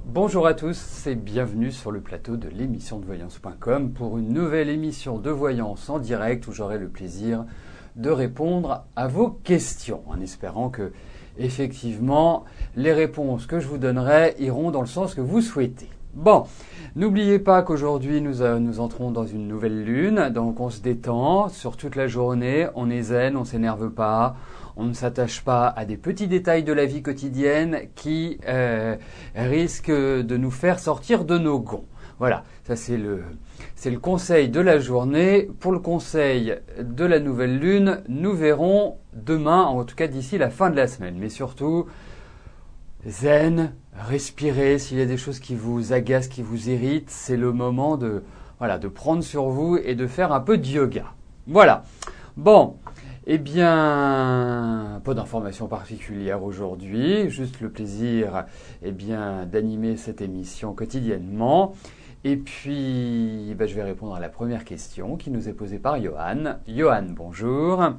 Bonjour à tous et bienvenue sur le plateau de l'émission de voyance.com pour une nouvelle émission de voyance en direct où j'aurai le plaisir de répondre à vos questions en espérant que effectivement les réponses que je vous donnerai iront dans le sens que vous souhaitez. Bon, n'oubliez pas qu'aujourd'hui nous entrons dans une nouvelle lune, donc on se détend sur toute la journée, on est zen, on s'énerve pas, on ne s'attache pas à des petits détails de la vie quotidienne qui risquent de nous faire sortir de nos gonds. Voilà, ça c'est le conseil de la journée. Pour le conseil de la nouvelle lune, nous verrons demain, en tout cas d'ici la fin de la semaine. Mais surtout, zen, respirez. S'il y a des choses qui vous agacent, qui vous irritent, c'est le moment de prendre sur vous et de faire un peu de yoga. Voilà. Bon. Eh bien, pas d'informations particulières aujourd'hui, juste le plaisir d'animer cette émission quotidiennement. Et puis, je vais répondre à la première question qui nous est posée par Johan. Johan, bonjour.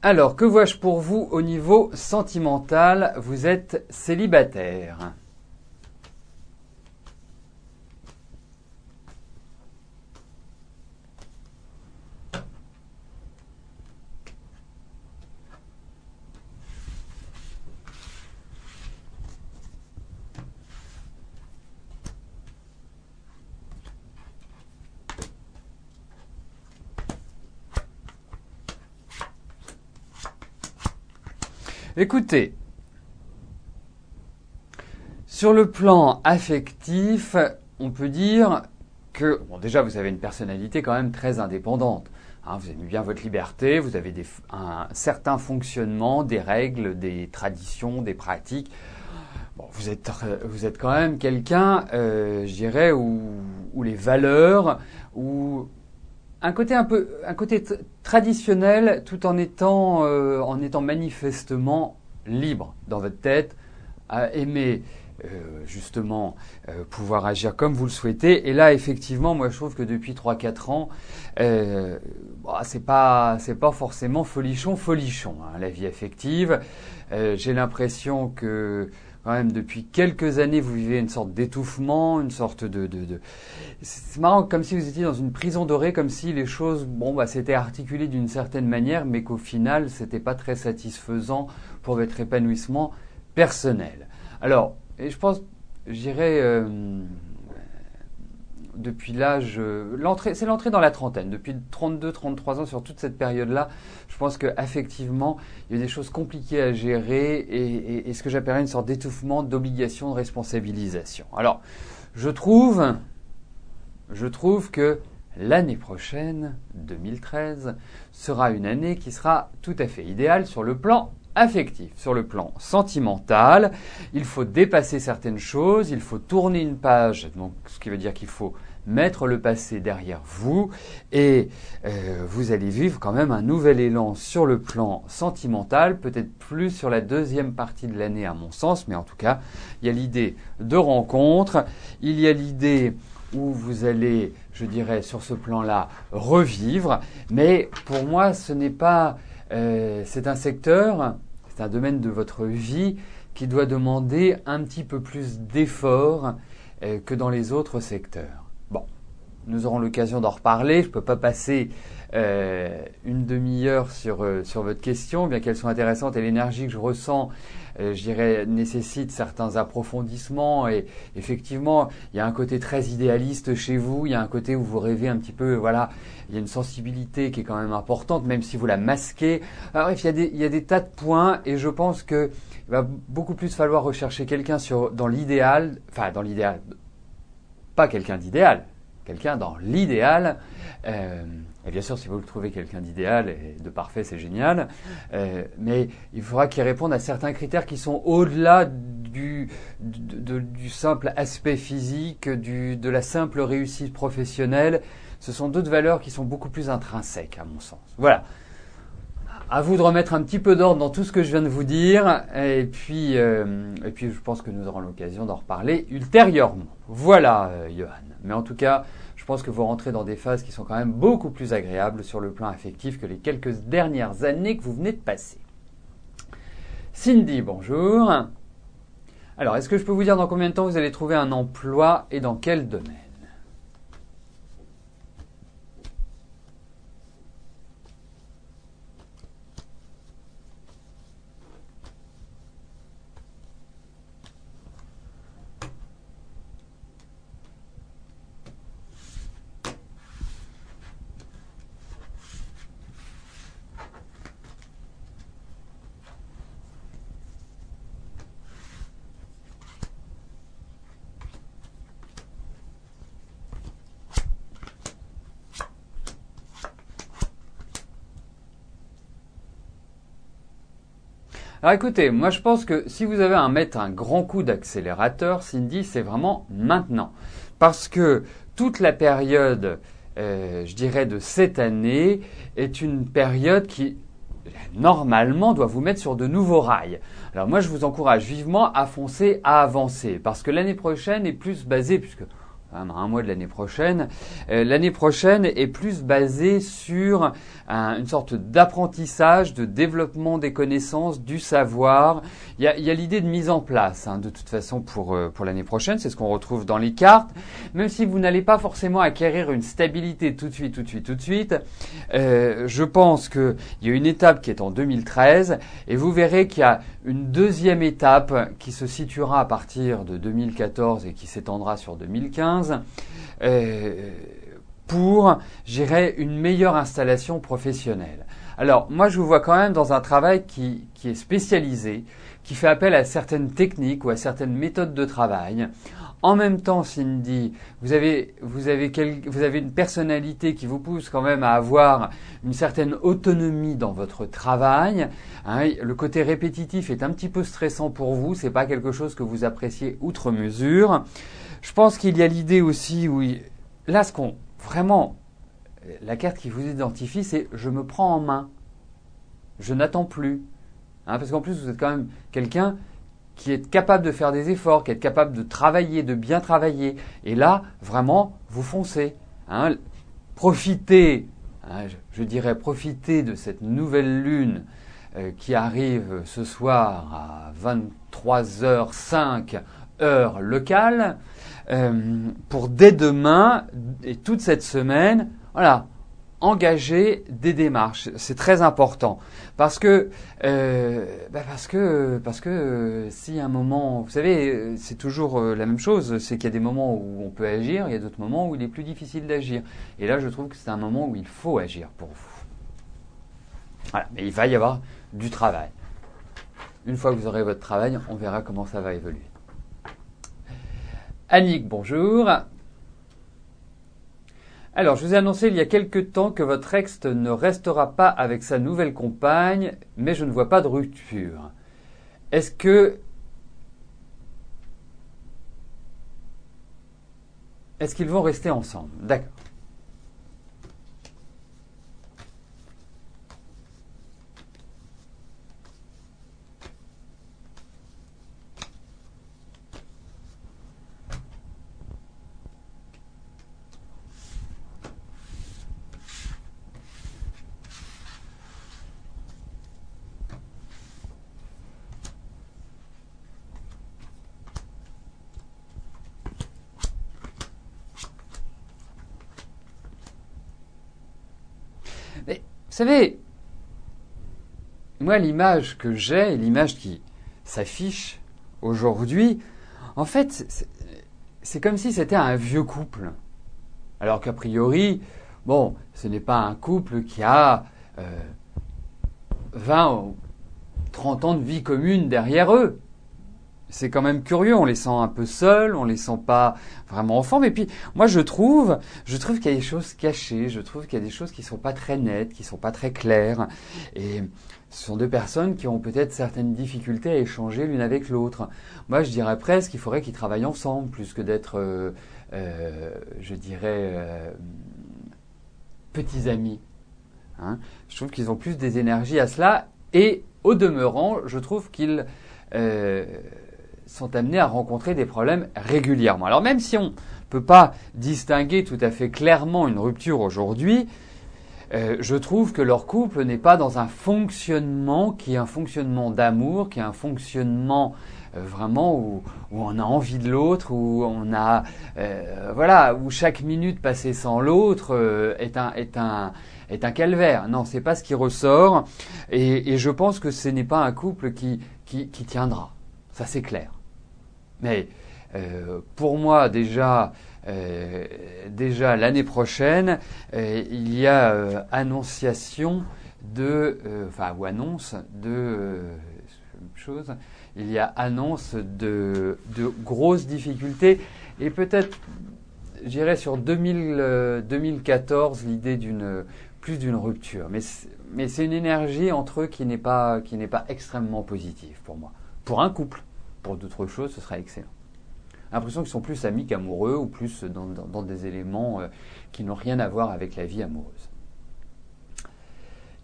Alors, que vois-je pour vous au niveau sentimental? Vous êtes célibataire. Écoutez, sur le plan affectif, on peut dire que, déjà vous avez une personnalité quand même très indépendante. Vous aimez bien votre liberté, vous avez un certain fonctionnement, des règles, des traditions, des pratiques. Bon, vous êtes quand même quelqu'un, je dirais, où les valeurs, où un côté traditionnel, tout en étant manifestement libre dans votre tête, à aimer pouvoir agir comme vous le souhaitez. Et là, effectivement, moi, je trouve que depuis 3-4 ans, c'est pas forcément folichon, la vie affective. J'ai l'impression que quand même, depuis quelques années, vous vivez une sorte d'étouffement, une sorte C'est marrant, comme si vous étiez dans une prison dorée, comme si les choses, s'étaient articulées d'une certaine manière, mais qu'au final, c'était pas très satisfaisant pour votre épanouissement personnel. Alors, et je pense, depuis l'âge, c'est l'entrée dans la trentaine, depuis 32-33 ans sur toute cette période-là, je pense qu'effectivement, il y a des choses compliquées à gérer et ce que j'appellerais une sorte d'étouffement, d'obligation, de responsabilisation. Alors, je trouve que l'année prochaine, 2013, sera une année qui sera tout à fait idéale sur le plan affectif, sur le plan sentimental. Il faut dépasser certaines choses, il faut tourner une page, donc ce qui veut dire qu'il faut mettre le passé derrière vous et vous allez vivre quand même un nouvel élan sur le plan sentimental, peut-être plus sur la deuxième partie de l'année à mon sens, mais en tout cas, il y a l'idée de rencontre, il y a l'idée où vous allez, je dirais, sur ce plan-là, revivre, mais pour moi, ce n'est pas... c'est un secteur, c'est un domaine de votre vie qui doit demander un petit peu plus d'efforts que dans les autres secteurs. Bon, nous aurons l'occasion d'en reparler. Je ne peux pas passer une demi-heure sur votre question, bien qu'elle soit intéressante et l'énergie que je ressens, je dirais, nécessite certains approfondissements. Et effectivement, il y a un côté très idéaliste chez vous. Il y a un côté où vous rêvez un petit peu, voilà. Il y a une sensibilité qui est quand même importante, même si vous la masquez. Alors, bref, il y a des tas de points et je pense que il va beaucoup plus falloir rechercher quelqu'un dans l'idéal, pas quelqu'un d'idéal, quelqu'un dans l'idéal. Et bien sûr, si vous trouvez quelqu'un d'idéal et de parfait, c'est génial. Mais il faudra qu'il réponde à certains critères qui sont au-delà du simple aspect physique, de la simple réussite professionnelle. Ce sont d'autres valeurs qui sont beaucoup plus intrinsèques, à mon sens. Voilà. À vous de remettre un petit peu d'ordre dans tout ce que je viens de vous dire. Et puis je pense que nous aurons l'occasion d'en reparler ultérieurement. Voilà, Johan. Mais en tout cas, je pense que vous rentrez dans des phases qui sont quand même beaucoup plus agréables sur le plan affectif que les quelques dernières années que vous venez de passer. Cindy, bonjour. Alors, est-ce que je peux vous dire dans combien de temps vous allez trouver un emploi et dans quel domaine? Alors écoutez, moi je pense que si vous avez à mettre un grand coup d'accélérateur, Cindy, c'est vraiment maintenant. Parce que toute la période, je dirais, de cette année est une période qui, normalement, doit vous mettre sur de nouveaux rails. Alors moi je vous encourage vivement à foncer, à avancer. Parce que l'année prochaine est plus basée, puisque un mois de l'année prochaine est plus basée sur une sorte d'apprentissage, de développement des connaissances, du savoir. Il y a l'idée de mise en place, de toute façon pour l'année prochaine, c'est ce qu'on retrouve dans les cartes. Même si vous n'allez pas forcément acquérir une stabilité tout de suite, je pense qu'il y a une étape qui est en 2013 et vous verrez qu'il y a une deuxième étape qui se situera à partir de 2014 et qui s'étendra sur 2015 pour, je dirais, une meilleure installation professionnelle. Alors, moi, je vous vois quand même dans un travail qui est spécialisé, qui fait appel à certaines techniques ou à certaines méthodes de travail. En même temps, Cindy, vous avez une personnalité qui vous pousse quand même à avoir une certaine autonomie dans votre travail. Le côté répétitif est un petit peu stressant pour vous. C'est pas quelque chose que vous appréciez outre mesure. Je pense qu'il y a l'idée aussi où là, vraiment, la carte qui vous identifie, c'est je me prends en main. Je n'attends plus. Parce qu'en plus, vous êtes quand même quelqu'un qui est capable de faire des efforts, qui est capable de travailler, de bien travailler. Et là, vraiment, vous foncez. Profitez, je dirais, profitez de cette nouvelle lune qui arrive ce soir à 23h05 heure locale, pour dès demain et toute cette semaine, voilà, engager des démarches. C'est très important parce que si à un moment, vous savez, c'est toujours la même chose, c'est qu'il y a des moments où on peut agir, il y a d'autres moments où il est plus difficile d'agir. Et là, je trouve que c'est un moment où il faut agir pour vous. Voilà, mais il va y avoir du travail. Une fois que vous aurez votre travail, on verra comment ça va évoluer. Annick, bonjour. Alors, je vous ai annoncé il y a quelque temps que votre ex ne restera pas avec sa nouvelle compagne, mais je ne vois pas de rupture. Est-ce qu'ils vont rester ensemble? D'accord. Mais, vous savez, moi, l'image que j'ai, l'image qui s'affiche aujourd'hui, en fait, c'est comme si c'était un vieux couple. Alors qu'a priori, bon, ce n'est pas un couple qui a 20 ou 30 ans de vie commune derrière eux. C'est quand même curieux, on les sent un peu seuls, on les sent pas vraiment ensemble. Et puis, moi, je trouve qu'il y a des choses cachées, je trouve qu'il y a des choses qui sont pas très nettes, qui sont pas très claires. Et ce sont deux personnes qui ont peut-être certaines difficultés à échanger l'une avec l'autre. Moi, je dirais presque qu'il faudrait qu'ils travaillent ensemble, plus que d'être, je dirais, petits amis. Je trouve qu'ils ont plus des énergies à cela. Et au demeurant, je trouve qu'ils sont amenés à rencontrer des problèmes régulièrement. Alors même si on ne peut pas distinguer tout à fait clairement une rupture aujourd'hui, je trouve que leur couple n'est pas dans un fonctionnement qui est un fonctionnement d'amour, qui est un fonctionnement vraiment où on a envie de l'autre, où on a voilà, où chaque minute passée sans l'autre est un calvaire. Non, c'est pas ce qui ressort, et je pense que ce n'est pas un couple qui tiendra. Ça, c'est clair. Mais pour moi, déjà l'année prochaine, il y a annonciation ou annonce de chose. Il y a annonce de grosses difficultés, et peut-être, je dirais sur 2014, l'idée plus d'une rupture. Mais c'est une énergie entre eux qui n'est pas extrêmement positive pour moi. Pour un couple, pour d'autres choses, ce serait excellent. L'impression qu'ils sont plus amis qu'amoureux, ou plus dans des éléments qui n'ont rien à voir avec la vie amoureuse.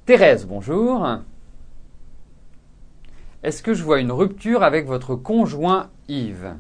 Thérèse, bonjour. Est-ce que je vois une rupture avec votre conjoint Yves ?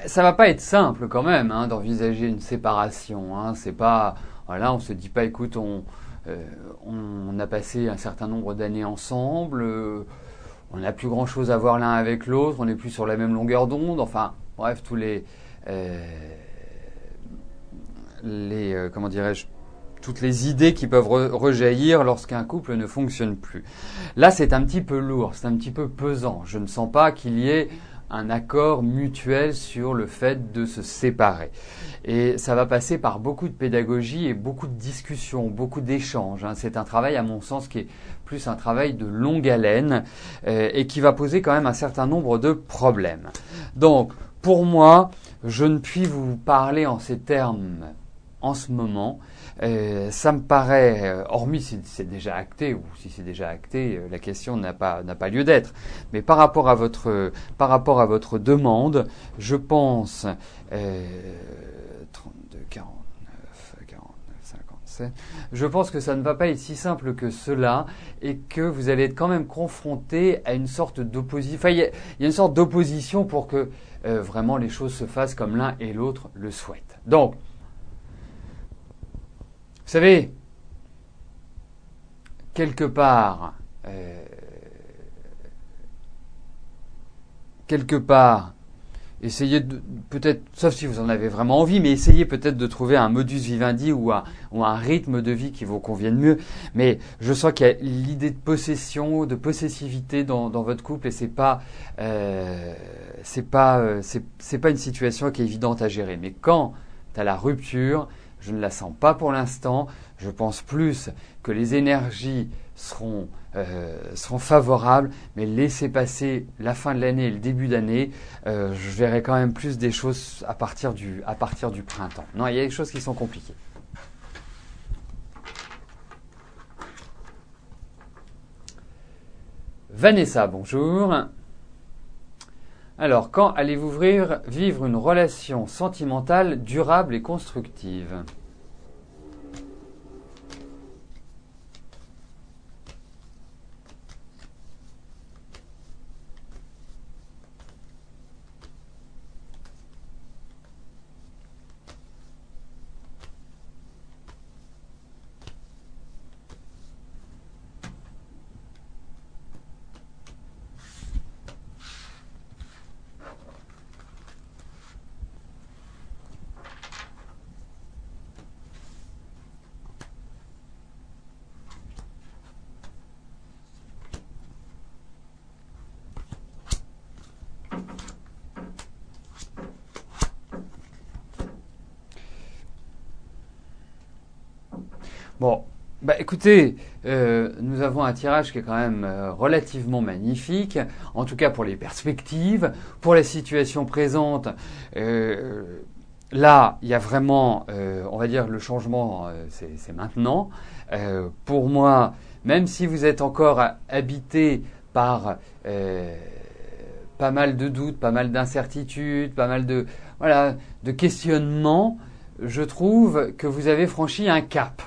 Ça va pas être simple quand même d'envisager une séparation. C'est pas, voilà, on se dit pas, écoute, on a passé un certain nombre d'années ensemble, on n'a plus grand chose à voir l'un avec l'autre, on n'est plus sur la même longueur d'onde. Enfin, bref, tous comment dirais-je, toutes les idées qui peuvent rejaillir lorsqu'un couple ne fonctionne plus. Là, c'est un petit peu lourd, c'est un petit peu pesant. Je ne sens pas qu'il y ait un accord mutuel sur le fait de se séparer. Et ça va passer par beaucoup de pédagogie et beaucoup de discussions, beaucoup d'échanges. C'est un travail, à mon sens, qui est plus un travail de longue haleine et qui va poser quand même un certain nombre de problèmes. Donc, pour moi, je ne puis vous parler en ces termes en ce moment. Ça me paraît, hormis si c'est déjà acté, ou si c'est déjà acté, la question n'a pas lieu d'être. Mais par rapport à votre demande, je pense 32, 49, 57. Je pense que ça ne va pas être si simple que cela, et que vous allez être quand même confronté à une sorte d'opposition. Enfin, il y a une sorte d'opposition pour que vraiment les choses se fassent comme l'un et l'autre le souhaitent. Donc, vous savez, quelque part, essayez de, peut-être, sauf si vous en avez vraiment envie, mais essayez peut-être de trouver un modus vivendi ou un rythme de vie qui vous convienne mieux. Mais je sens qu'il y a l'idée de possession, de possessivité dans votre couple, et c'est pas une situation qui est évidente à gérer. Mais quand tu as la rupture, je ne la sens pas pour l'instant. Je pense plus que les énergies seront favorables, mais laissez passer la fin de l'année et le début d'année. Je verrai quand même plus des choses à partir du printemps. Non, il y a des choses qui sont compliquées. Vanessa, bonjour. Alors, quand allez-vous vivre une relation sentimentale durable et constructive ? Bon, écoutez, nous avons un tirage qui est quand même relativement magnifique, en tout cas pour les perspectives, pour la situation présente. là, il y a vraiment, on va dire, le changement, c'est maintenant. Pour moi, même si vous êtes encore habité par pas mal de doutes, pas mal d'incertitudes, pas mal de questionnements, je trouve que vous avez franchi un cap.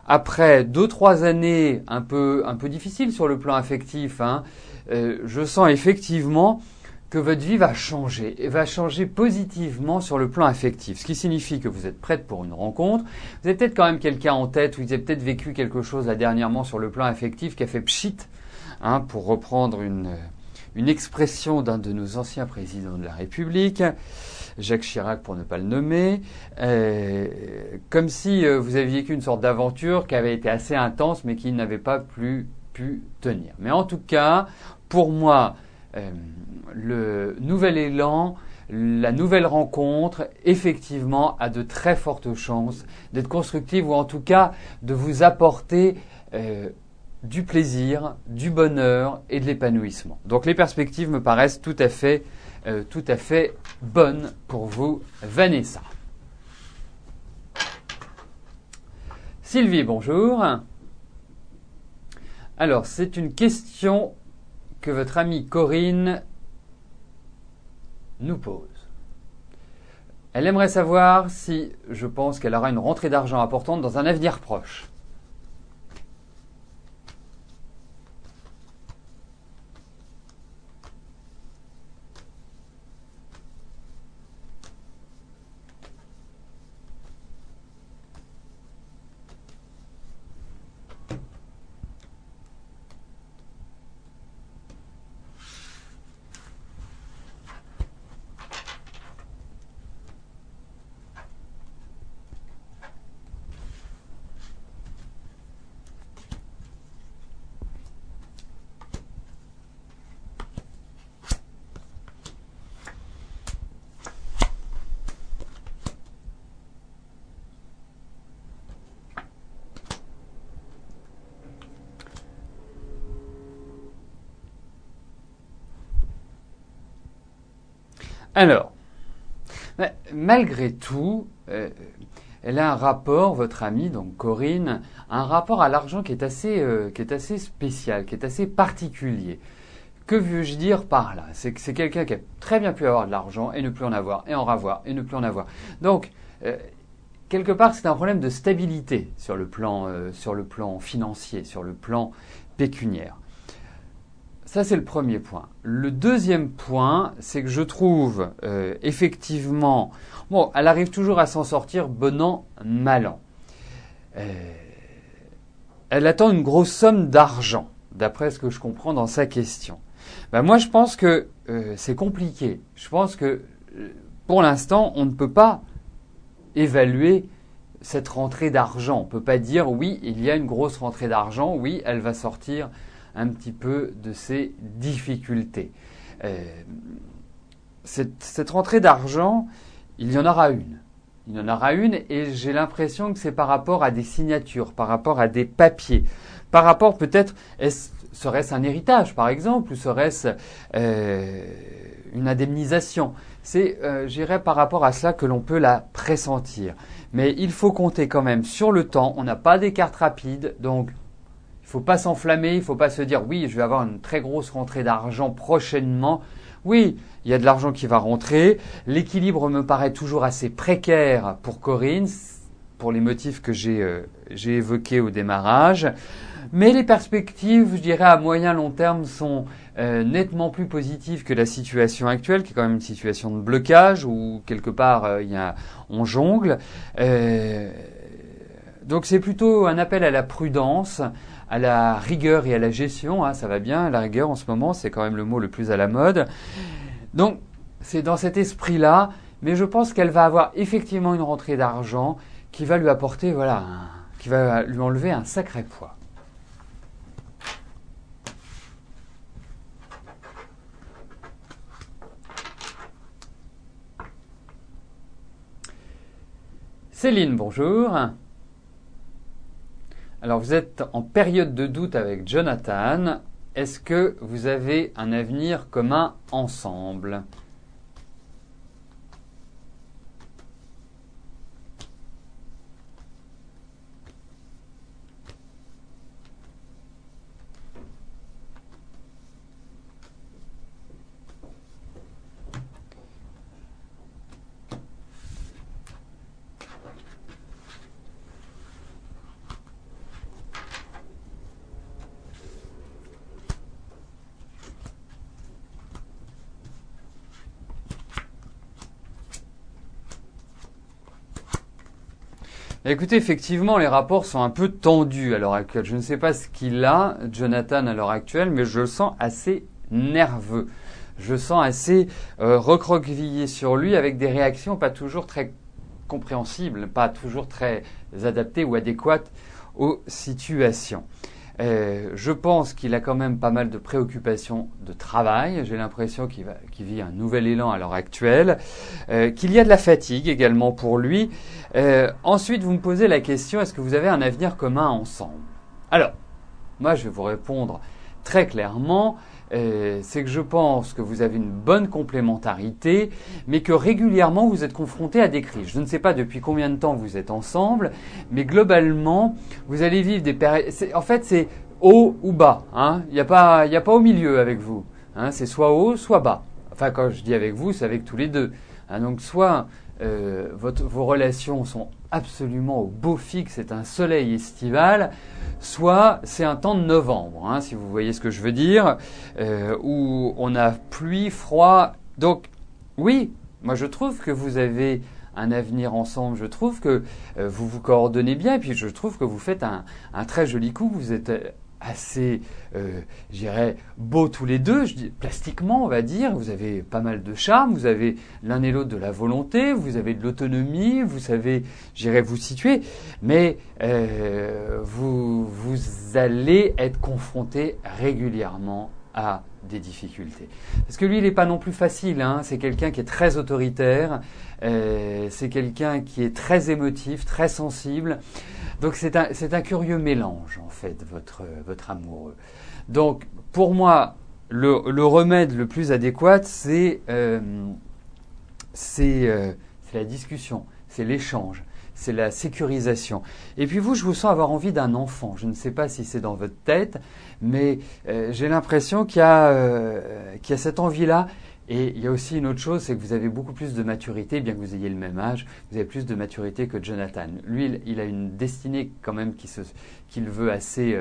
Après 2-3 années un peu difficiles sur le plan affectif, je sens effectivement que votre vie va changer et va changer positivement sur le plan affectif. Ce qui signifie que vous êtes prête pour une rencontre. Vous avez peut-être quand même quelqu'un en tête, ou vous avez peut-être vécu quelque chose là dernièrement sur le plan affectif qui a fait pchit, pour reprendre une expression d'un de nos anciens présidents de la République, Jacques Chirac pour ne pas le nommer, comme si vous aviez vécu une sorte d'aventure qui avait été assez intense mais qui n'avait pas plus pu tenir. Mais en tout cas, pour moi, le nouvel élan, la nouvelle rencontre, effectivement, a de très fortes chances d'être constructive ou en tout cas de vous apporter du plaisir, du bonheur et de l'épanouissement. Donc les perspectives me paraissent tout à fait bonnes pour vous, Vanessa. Sylvie, bonjour. Alors, c'est une question que votre amie Corinne nous pose. Elle aimerait savoir si je pense qu'elle aura une rentrée d'argent importante dans un avenir proche. Alors, malgré tout, elle a un rapport, votre amie, donc Corinne, un rapport à l'argent qui est assez spécial, qui est assez particulier. Que veux-je dire par là? C'est que c'est quelqu'un qui a très bien pu avoir de l'argent et ne plus en avoir, et en avoir, et ne plus en avoir. Donc, quelque part, c'est un problème de stabilité sur le plan financier, sur le plan pécuniaire. Ça, c'est le premier point. Le deuxième point, c'est que je trouve effectivement, bon, elle arrive toujours à s'en sortir bon an, mal an. Elle attend une grosse somme d'argent, d'après ce que je comprends dans sa question. Ben moi, je pense que c'est compliqué. Je pense que pour l'instant, on ne peut pas évaluer cette rentrée d'argent. On ne peut pas dire oui, il y a une grosse rentrée d'argent, oui, elle va sortir un petit peu de ses difficultés. Cette rentrée d'argent, il y en aura une. Il y en aura une et j'ai l'impression que c'est par rapport à des signatures, par rapport à des papiers, par rapport peut-être, serait-ce un héritage par exemple, ou serait-ce une indemnisation. C'est, j'irais par rapport à cela que l'on peut la pressentir. Mais il faut compter quand même sur le temps, on n'a pas des cartes rapides, donc il ne faut pas s'enflammer, il ne faut pas se dire oui, je vais avoir une très grosse rentrée d'argent prochainement. Oui, il y a de l'argent qui va rentrer. L'équilibre me paraît toujours assez précaire pour Corinne, pour les motifs que j'ai évoqués au démarrage. Mais les perspectives, je dirais, à moyen long terme sont nettement plus positives que la situation actuelle, qui est quand même une situation de blocage où quelque part on jongle. Donc c'est plutôt un appel à la prudence, à la rigueur et à la gestion, ça va bien, la rigueur en ce moment, c'est quand même le mot le plus à la mode. Donc, c'est dans cet esprit-là, mais je pense qu'elle va avoir effectivement une rentrée d'argent qui va lui apporter, qui va lui enlever un sacré poids. Céline, bonjour. Alors, vous êtes en période de doute avec Jonathan. Est-ce que vous avez un avenir commun ensemble? Écoutez, effectivement, les rapports sont un peu tendus à l'heure actuelle. Je ne sais pas ce qu'il a, Jonathan, à l'heure actuelle, mais je le sens assez nerveux. Je le sens assez recroquevillé sur lui, avec des réactions pas toujours très compréhensibles, pas toujours très adaptées ou adéquates aux situations. Je pense qu'il a quand même pas mal de préoccupations de travail. J'ai l'impression qu'il vit un nouvel élan à l'heure actuelle, qu'il y a de la fatigue également pour lui. Ensuite, vous me posez la question, est-ce que vous avez un avenir commun ensemble? Alors, moi je vais vous répondre très clairement. C'est que je pense que vous avez une bonne complémentarité, mais que régulièrement vous êtes confrontés à des crises. Je ne sais pas depuis combien de temps vous êtes ensemble, mais globalement, vous allez vivre des périodes. En fait, c'est haut ou bas. Hein. Il n'y a pas au milieu avec vous. Hein. C'est soit haut, soit bas. Enfin, quand je dis avec vous, c'est avec tous les deux. Hein. Donc, soit vos relations sont absolument au beau fixe, c'est un soleil estival, soit c'est un temps de novembre, hein, si vous voyez ce que je veux dire, où on a pluie, froid. Donc oui, moi je trouve que vous avez un avenir ensemble, je trouve que vous vous coordonnez bien, et puis je trouve que vous faites un très joli coup, vous êtes assez, je dirais, beaux tous les deux, plastiquement on va dire, vous avez pas mal de charme, vous avez l'un et l'autre de la volonté, vous avez de l'autonomie, vous savez, je dirais, vous situer, mais vous allez être confronté régulièrement à des difficultés. Parce que lui, il n'est pas non plus facile, hein. C'est quelqu'un qui est très autoritaire, c'est quelqu'un qui est très émotif, très sensible. Donc c'est un curieux mélange, en fait, votre amoureux. Donc, pour moi, le remède le plus adéquat, c'est la discussion, c'est l'échange, c'est la sécurisation. Et puis vous, je vous sens avoir envie d'un enfant. Je ne sais pas si c'est dans votre tête, mais j'ai l'impression qu'il y a cette envie-là. Et il y a aussi une autre chose, c'est que vous avez beaucoup plus de maturité, bien que vous ayez le même âge, vous avez plus de maturité que Jonathan. Lui, il a une destinée quand même qu'il veut assez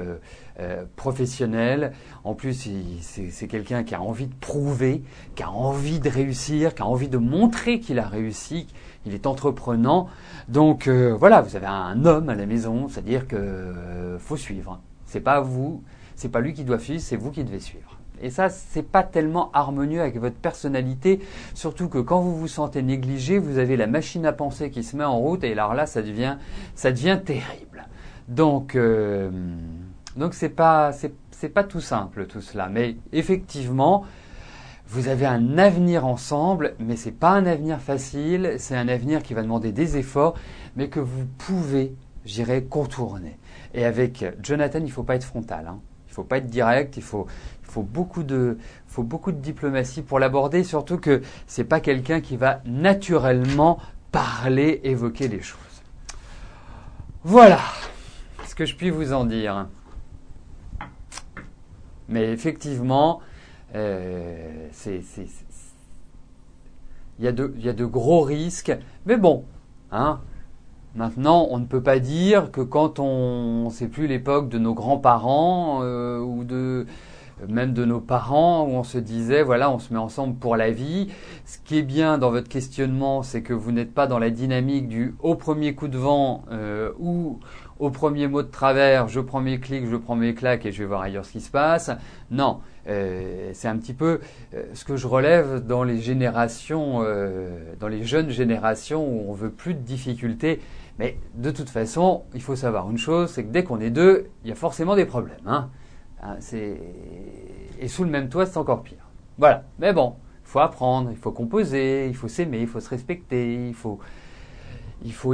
professionnelle. En plus, c'est quelqu'un qui a envie de prouver, qui a envie de réussir, qui a envie de montrer qu'il a réussi. Il est entreprenant. Donc voilà, vous avez un homme à la maison, c'est-à-dire que faut suivre. C'est pas vous, c'est pas lui qui doit suivre, c'est vous qui devez suivre. Et ça, c'est pas tellement harmonieux avec votre personnalité, surtout que quand vous vous sentez négligé, vous avez la machine à penser qui se met en route, et alors là, ça devient terrible. Donc c'est pas tout simple tout cela. Mais effectivement, vous avez un avenir ensemble, mais c'est pas un avenir facile. C'est un avenir qui va demander des efforts, mais que vous pouvez, je dirais, contourner. Et avec Jonathan, il faut pas être frontal, hein. Il faut pas être direct. Il faut beaucoup de diplomatie pour l'aborder, surtout que c'est pas quelqu'un qui va naturellement parler, évoquer les choses. Voilà ce que je puis vous en dire. Mais effectivement, il y a de gros risques. Mais bon, hein. Maintenant, on ne peut pas dire que quand c'est plus l'époque de nos grands-parents ou même de nos parents où on se disait voilà, on se met ensemble pour la vie. Ce qui est bien dans votre questionnement, c'est que vous n'êtes pas dans la dynamique du au premier coup de vent ou au premier mot de travers, je prends mes clics, je prends mes claques et je vais voir ailleurs ce qui se passe. Non, c'est un petit peu ce que je relève dans les générations, dans les jeunes générations où on veut plus de difficultés. Mais de toute façon, il faut savoir une chose, c'est que dès qu'on est deux, il y a forcément des problèmes. Hein. Et sous le même toit, c'est encore pire. Voilà. Mais bon, il faut apprendre, il faut composer, il faut s'aimer, il faut se respecter, il faut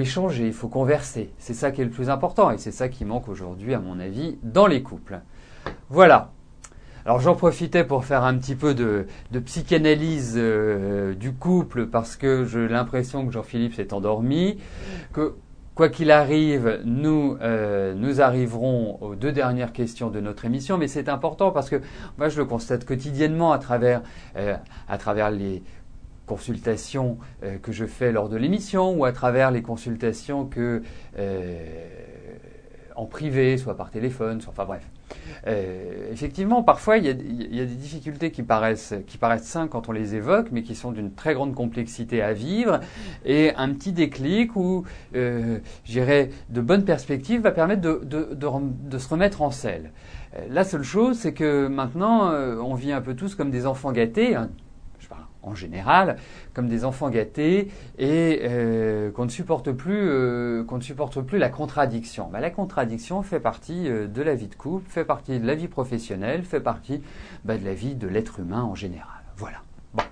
échanger, il faut converser. C'est ça qui est le plus important et c'est ça qui manque aujourd'hui, à mon avis, dans les couples. Voilà. Alors j'en profitais pour faire un petit peu de psychanalyse du couple parce que j'ai l'impression que Jean-Philippe s'est endormi, que quoi qu'il arrive, nous arriverons aux 2 dernières questions de notre émission, mais c'est important parce que moi je le constate quotidiennement à travers les consultations que je fais lors de l'émission ou à travers les consultations que en privé, soit par téléphone, soit, enfin bref. Effectivement, parfois, il y a des difficultés qui paraissent simples quand on les évoque, mais qui sont d'une très grande complexité à vivre. Et un petit déclic ou, je dirais, de bonnes perspectives va permettre de se remettre en selle. La seule chose, c'est que maintenant, on vit un peu tous comme des enfants gâtés, hein, je parle en général, comme des enfants gâtés, et qu'on ne supporte plus la contradiction. Ben, la contradiction fait partie de la vie de couple, fait partie de la vie professionnelle, fait partie de la vie de l'être humain en général. Voilà. Bon.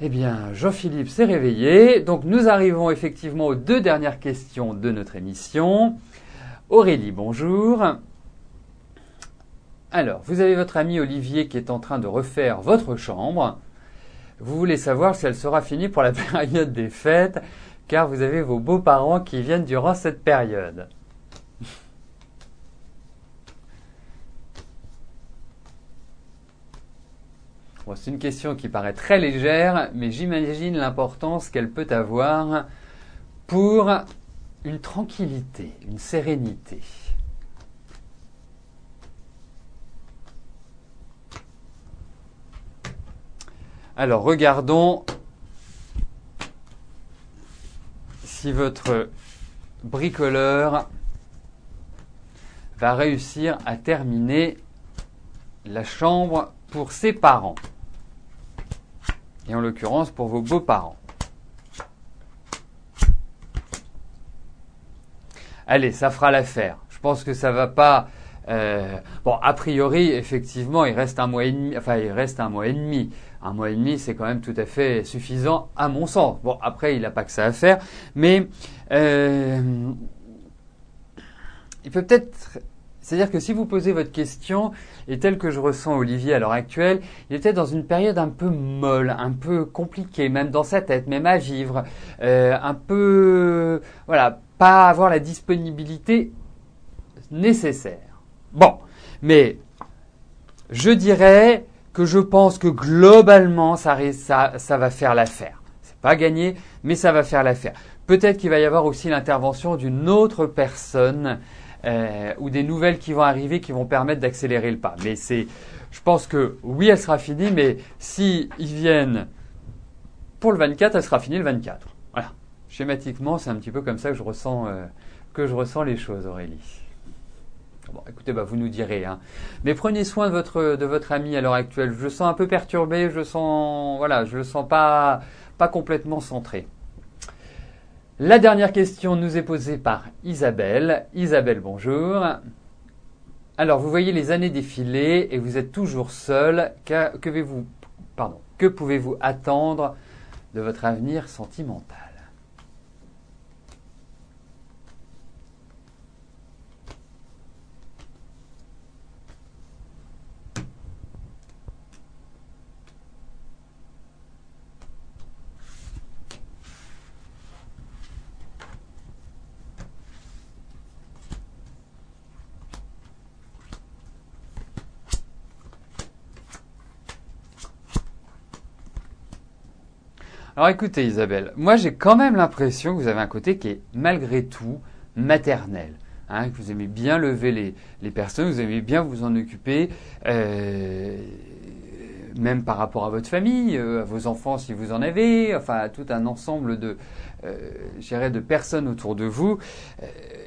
Eh bien, Jean-Philippe s'est réveillé, donc nous arrivons effectivement aux 2 dernières questions de notre émission. Aurélie, bonjour. Alors, vous avez votre ami Olivier qui est en train de refaire votre chambre. Vous voulez savoir si elle sera finie pour la période des fêtes, car vous avez vos beaux-parents qui viennent durant cette période. Bon, c'est une question qui paraît très légère, mais j'imagine l'importance qu'elle peut avoir pour une tranquillité, une sérénité. Alors, regardons si votre bricoleur va réussir à terminer la chambre pour ses parents. Et en l'occurrence, pour vos beaux-parents. Allez, ça fera l'affaire. Je pense que ça va pas... bon, a priori, effectivement, il reste un mois et demi. Enfin, il reste un mois et demi. Un mois et demi, c'est quand même tout à fait suffisant, à mon sens. Bon, après, il n'a pas que ça à faire. Mais il peut peut-être... C'est-à-dire que si vous posez votre question, et tel que je ressens Olivier à l'heure actuelle, il était dans une période un peu molle, un peu compliquée, même dans sa tête, même à vivre, un peu... Voilà, pas avoir la disponibilité nécessaire. Bon, mais je dirais que je pense que globalement, ça va faire l'affaire. C'est pas gagné, mais ça va faire l'affaire. Peut-être qu'il va y avoir aussi l'intervention d'une autre personne ou des nouvelles qui vont arriver qui vont permettre d'accélérer le pas. Mais je pense que oui, elle sera finie, mais si ils viennent pour le 24, elle sera finie le 24. Voilà. Schématiquement, c'est un petit peu comme ça que je ressens les choses, Aurélie. Bon, écoutez, vous nous direz, hein. Mais prenez soin de votre ami à l'heure actuelle. Je le sens un peu perturbé, je le sens pas complètement centré. La dernière question nous est posée par Isabelle. Isabelle, bonjour. Alors, vous voyez les années défiler et vous êtes toujours seul. Que pouvez-vous attendre de votre avenir sentimental ? Alors écoutez Isabelle, moi j'ai quand même l'impression que vous avez un côté qui est malgré tout maternel. Hein, que vous aimez bien lever les personnes, vous aimez bien vous en occuper, même par rapport à votre famille, à vos enfants si vous en avez, enfin à tout un ensemble de personnes autour de vous.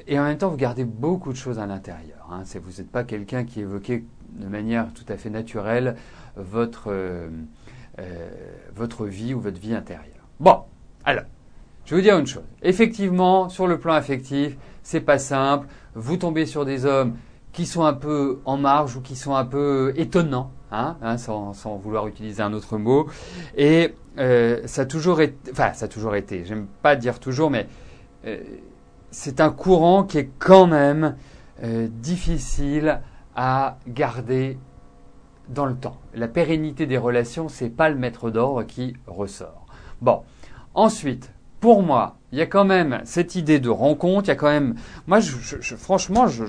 Et en même temps, vous gardez beaucoup de choses à l'intérieur. Hein. Vous n'êtes pas quelqu'un qui évoquait de manière tout à fait naturelle votre vie ou votre vie intérieure. Bon, alors, je vais vous dire une chose. Effectivement, sur le plan affectif, c'est pas simple. Vous tombez sur des hommes qui sont un peu en marge ou qui sont un peu étonnants, sans vouloir utiliser un autre mot. Et ça a toujours été, j'aime pas dire toujours, mais c'est un courant qui est quand même difficile à garder dans le temps. La pérennité des relations, c'est pas le maître d'ordre qui ressort. Bon, ensuite, pour moi, il y a quand même cette idée de rencontre, il y a quand même, moi, franchement, je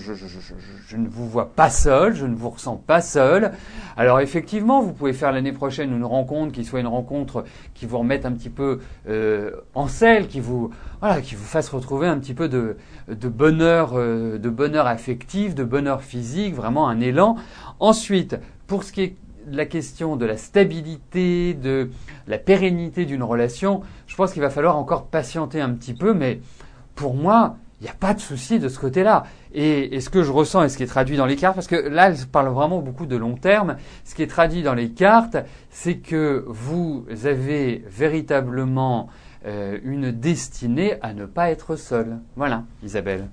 ne vous vois pas seul, je ne vous ressens pas seul. Alors effectivement, vous pouvez faire l'année prochaine une rencontre qui soit une rencontre qui vous remette un petit peu en selle, qui vous fasse retrouver un petit peu de bonheur affectif, de bonheur physique, vraiment un élan. Ensuite, pour ce qui est la question de la stabilité, de la pérennité d'une relation, je pense qu'il va falloir encore patienter un petit peu, mais pour moi, il n'y a pas de souci de ce côté-là. Et ce que je ressens et ce qui est traduit dans les cartes, parce que là, elle parle vraiment beaucoup de long terme, ce qui est traduit dans les cartes, c'est que vous avez véritablement une destinée à ne pas être seul. Voilà, Isabelle.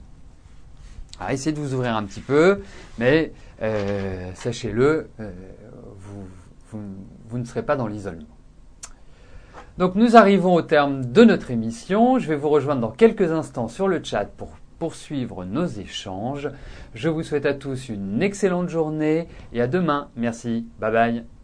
Alors, essayez de vous ouvrir un petit peu, mais sachez-le, vous ne serez pas dans l'isolement. Donc nous arrivons au terme de notre émission. Je vais vous rejoindre dans quelques instants sur le chat pour poursuivre nos échanges. Je vous souhaite à tous une excellente journée et à demain. Merci. Bye bye.